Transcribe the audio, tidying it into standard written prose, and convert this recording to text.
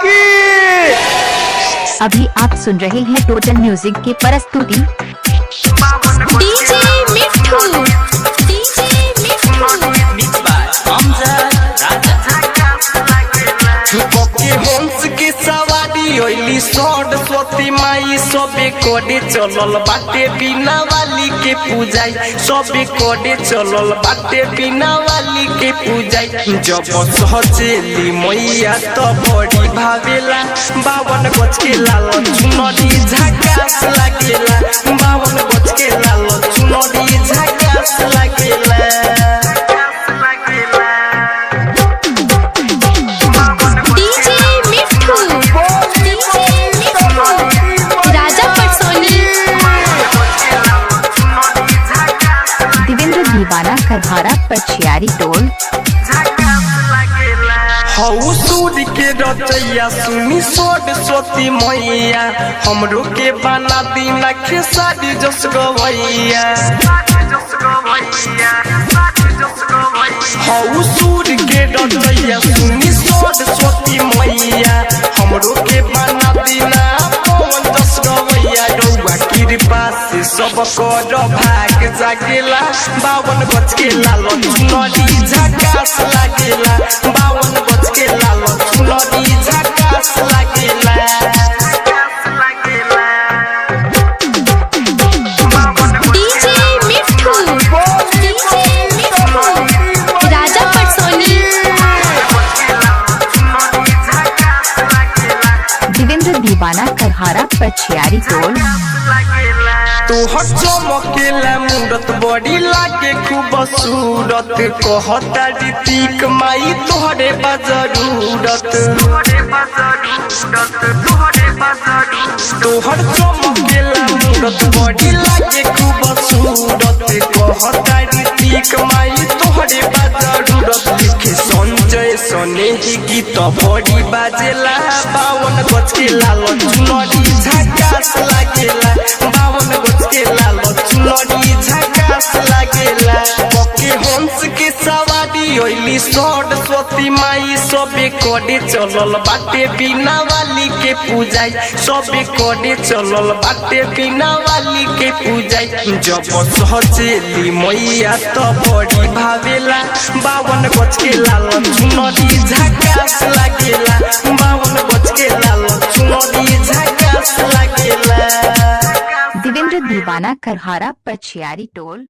की। अभी आप सुन रहे हैं टोटल म्यूजिक की प्रस्तुति। डीजे मिठू, डीजे मिठू। के हंस के सवारी ओइली सरस्वती माई सबे कोडे चलल बाटे बिना वाली के पूजाई, सबे कोडे चलल बाटे बिना वाली के पूजाई। जब सहजेली मैया तो बड़ी भावेला, 52 गज के लाल चुनरी झकास लागेला, 52 गज के लाल चुनरी झकास लागेला। दीवाना करहारा पछियारी टोल। हऊ सूर्य के रचैया सुनी सरस्वती मैया, हमरो के बना दीना खेसारी जस गवैया। हऊ सूर्य के रचैया सुनी सरस्वती मैया, हमरो के बना दीना पवन जस गवैया। रउआ कृपा से सब कर भाग जागेला, 52 गज के लाल चुनरी झकास लागेला, 52 गज के लाल चुनरी झकास लागेला। डीजे मिठू, डीजे मिठू। राजा परसोनी। देवेंद्र दीवाना करहारा पछियारी टोल। तोहर चमकेला मूरत बड़ी लागे खूब सूरत, कहता ऋतिक माई तोहरे बजरूरत। तोहर चमकेला मूरत बड़ी लागे खूब सूरत, कहता ऋतिक माई तोहरे बजरूरत। लिखे संजय सने ही गीत बड़ी बाजेला, 52 गज के लाल चुनरी झकास लागेला, 52 गज के लाल चुनरी झकास लागेला। के हंस के सवारी ओइली सरस्वती माई सबे कोडे चलल बाटे बिना वाली के पूजाई, सबे कोडे चलल बाटे बिना वाली के पूजाई। जब सहजेली मैया तो बड़ी भावेला, 52 गज के लाल चुनरी झकास लागेला, 52 गज के लाल चुनरी झकास लागेला। देवेंद्र दीवाना करहारा पछियारी टोल।